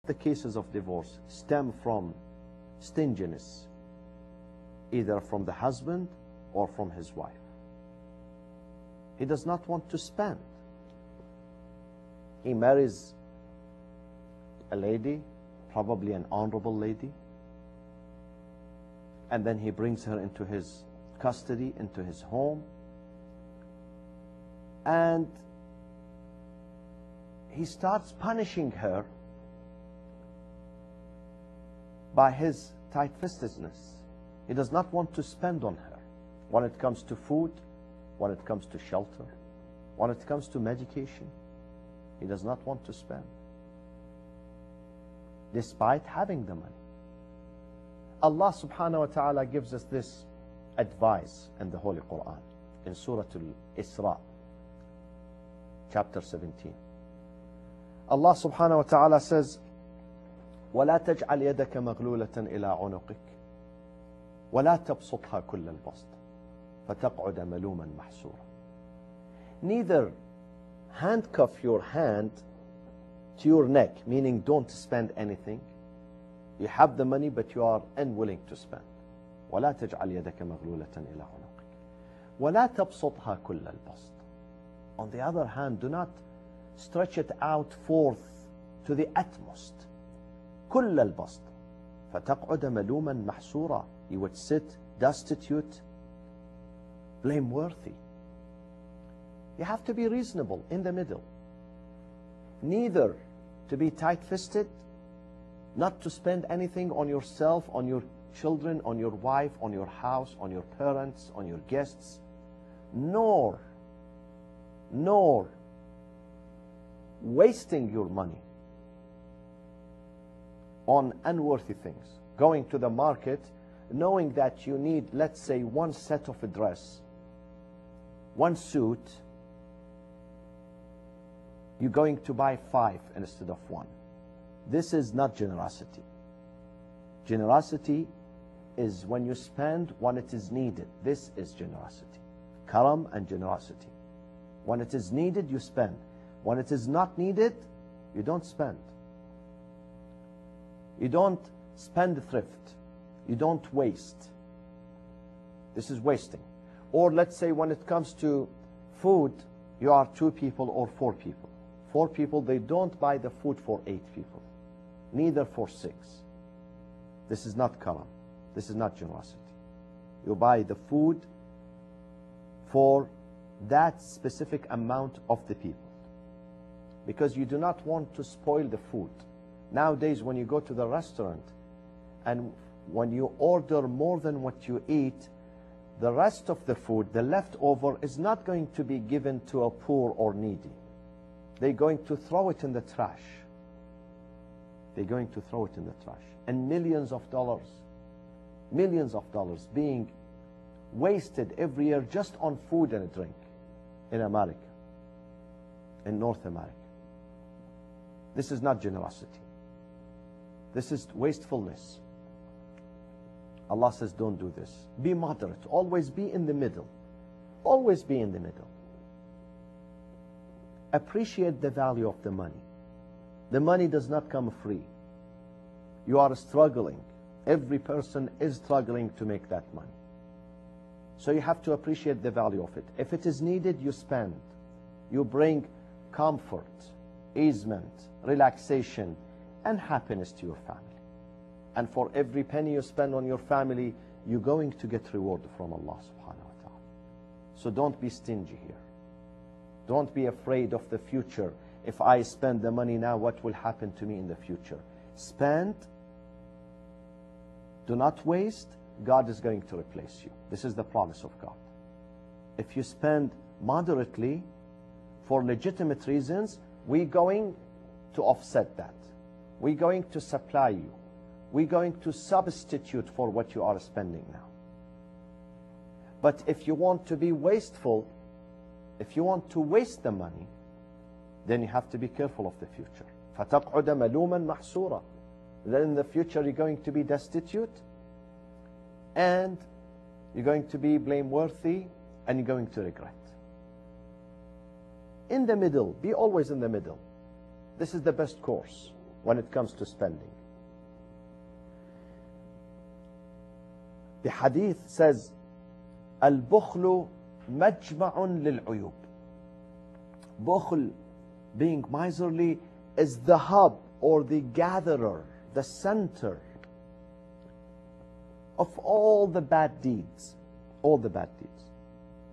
the cases of divorce stem from stinginess, either from the husband or from his wife. He does not want to spend. He marries a lady, probably an honorable lady, and then he brings her into his custody, into his home, and he starts punishing her by his tight-fistedness. He does not want to spend on her when it comes to food, when it comes to shelter, when it comes to medication. He does not want to spend, despite having the money. Allah subhanahu wa ta'ala gives us this advice in the Holy Quran, in Surah Al-Isra, chapter 17. Allah subhanahu wa ta'ala says, وَلَا تَجْعَلْ يَدَكَ مَغْلُولَةً إِلَىٰ عُنُقِكَ وَلَا تَبْسُطْهَا كُلَّ الْبَسْطِ فَتَقْعُدَ مَلُومًا مَحْسُورًا. Neither handcuff your hand to your neck, meaning don't spend anything. You have the money, but you are unwilling to spend. وَلَا تَجْعَلْ يَدَكَ مَغْلُولَةً إِلَىٰ عُنُقِكَ وَلَا تَبْسُطْهَا كُلَّ الْبَسْطِ. On the other hand, do not stretch it out forth to the utmost. كُلَّ الْبَسْطِ فَتَقْعُدَ مَلُومًا مَحْسُورًا. You would sit destitute, blameworthy. You have to be reasonable, in the middle. Neither to be tight-fisted, not to spend anything on yourself, on your children, on your wife, on your house, on your parents, on your guests, nor wasting your money on unworthy things. Going to the market, knowing that you need, let's say, one set of a dress, one suit, you're going to buy 5 instead of 1. This is not generosity. Generosity is when you spend when it is needed. This is generosity. Karam and generosity. When it is needed, you spend. When it is not needed, you don't spend. You don't spend thrift. You don't waste. This is wasting. Or let's say when it comes to food, you are 2 people or 4 people. 4 people, they don't buy the food for 8 people. Neither for 6. This is not karam. This is not generosity. You buy the food for that specific amount of the people, because you do not want to spoil the food. Nowadays, when you go to the restaurant and when you order more than what you eat, the rest of the food, the leftover, is not going to be given to a poor or needy. They're going to throw it in the trash. They're going to throw it in the trash. And millions of dollars being wasted every year just on food and drink in America, in North America. This is not generosity. This is wastefulness. Allah says, don't do this. Be moderate. Always be in the middle. Always be in the middle. Appreciate the value of the money. The money does not come free. You are struggling. Every person is struggling to make that money. So you have to appreciate the value of it. If it is needed, you spend. You bring comfort, easement, relaxation, and happiness to your family. And for every penny you spend on your family, you're going to get reward from Allah subhanahu wa ta'ala. So don't be stingy here. Don't be afraid of the future. If I spend the money now, what will happen to me in the future? Spend. Do not waste. God is going to replace you. This is the promise of God. If you spend moderately for legitimate reasons, we're going to offset that. We're going to supply you. We're going to substitute for what you are spending now. But if you want to be wasteful, if you want to waste the money, then you have to be careful of the future. فَتَقْعُدَ مَلُومًا مَحْسُورًا. Then in the future you're going to be destitute, and you're going to be blameworthy, and you're going to regret. In the middle, be always in the middle. This is the best course. when it comes to spending. The hadith says, Al-Bukhlu majma'un lil-uyub. Bukhl, being miserly, is the hub or the gatherer, the center of all the bad deeds. All the bad deeds.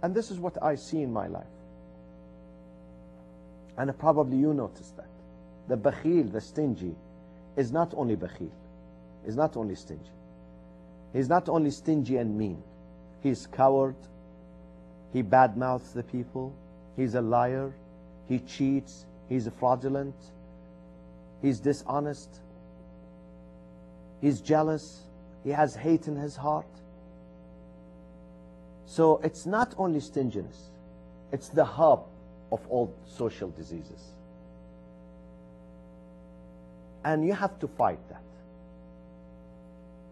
And this is what I see in my life. And probably you noticed that. The bakhil, the stingy, is not only bakhil, is not only stingy. He's not only stingy and mean. He's coward. He badmouths the people. He's a liar. He cheats. He's fraudulent. He's dishonest. He's jealous. He has hate in his heart. So it's not only stinginess. It's the hub of all social diseases. And you have to fight that.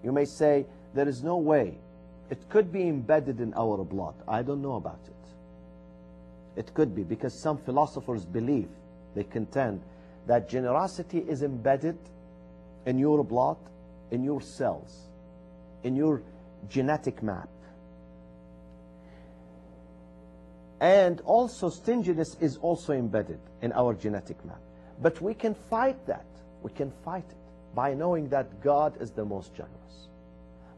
You may say, there is no way. It could be embedded in our blood. I don't know about it. It could be, because some philosophers believe, they contend, that generosity is embedded in your blood, in your cells, in your genetic map. And also stinginess is also embedded in our genetic map. But we can fight that. We can fight it by knowing that God is the most generous.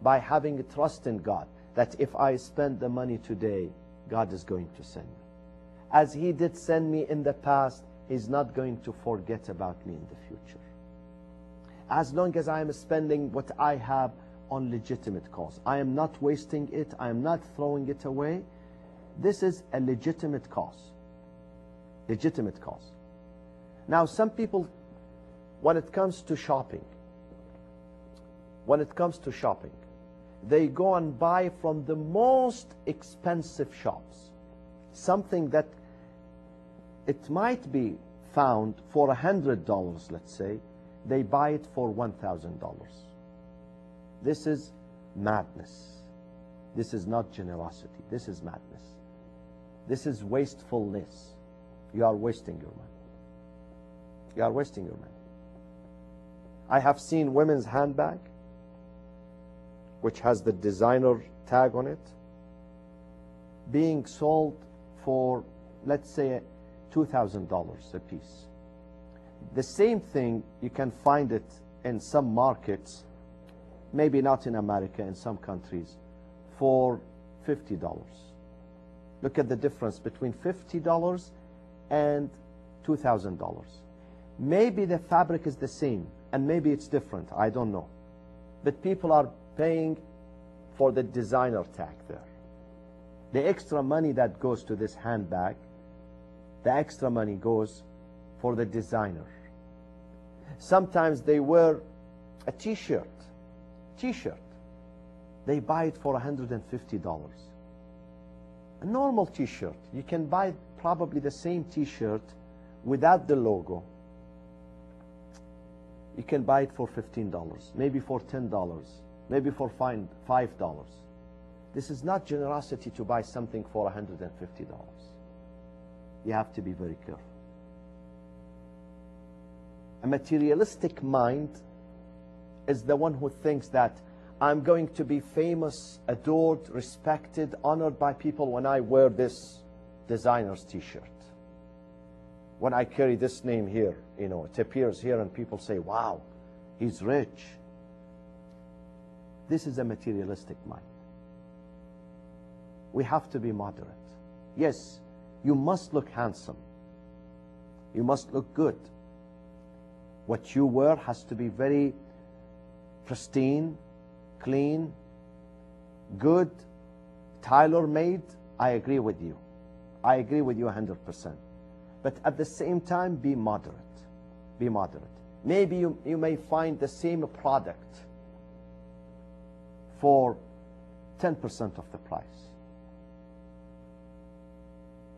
By having a trust in God, that if I spend the money today, God is going to send me. As He did send me in the past, He's not going to forget about me in the future. As long as I am spending what I have on legitimate cause, I am not wasting it, I am not throwing it away. This is a legitimate cause. Legitimate cause. Now, some people, when it comes to shopping, they go and buy from the most expensive shops. Something that it might be found for $100, let's say, they buy it for $1,000. This is madness. This is not generosity. This is madness. This is wastefulness. You are wasting your money. You are wasting your money. I have seen women's handbag, which has the designer tag on it, being sold for, let's say, $2,000 a piece. The same thing, you can find it in some markets, maybe not in America, in some countries, for $50. Look at the difference between $50 and $2,000. Maybe the fabric is the same, and maybe it's different, I don't know. But people are paying for the designer tag there. The extra money that goes to this handbag, the extra money goes for the designer. Sometimes they wear a t-shirt. They buy it for $150. A normal t-shirt. You can buy probably the same t-shirt without the logo. You can buy it for $15, maybe for $10, maybe for $5. This is not generosity to buy something for $150. You have to be very careful. A materialistic mind is the one who thinks that I'm going to be famous, adored, respected, honored by people when I wear this designer's t-shirt. When I carry this name here, you know, it appears here and people say, wow, he's rich. This is a materialistic mind. We have to be moderate. Yes, you must look handsome. You must look good. What you wear has to be very pristine, clean, good, tailor-made. I agree with you. I agree with you 100%. But at the same time, be moderate. Be moderate. Maybe you may find the same product for 10% of the price.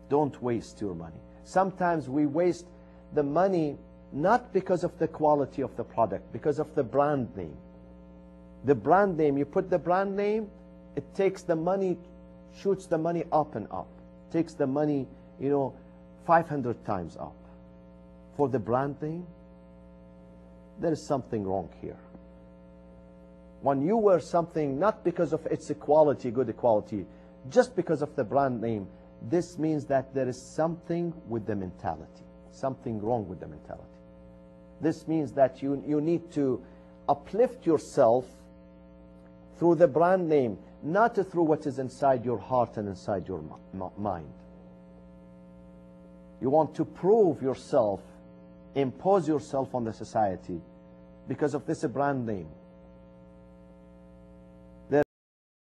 Don't waste your money. Sometimes we waste the money not because of the quality of the product, because of the brand name. The brand name, you put the brand name, it takes the money, shoots the money up and up. Takes the money, 500 times up. For the brand name, there is something wrong here. When you wear something not because of its quality, good quality, just because of the brand name, this means that there is something with the mentality, something wrong with the mentality. This means that you need to uplift yourself through the brand name, not through what is inside your heart and inside your mind. You want to prove yourself, impose yourself on the society because of this brand name.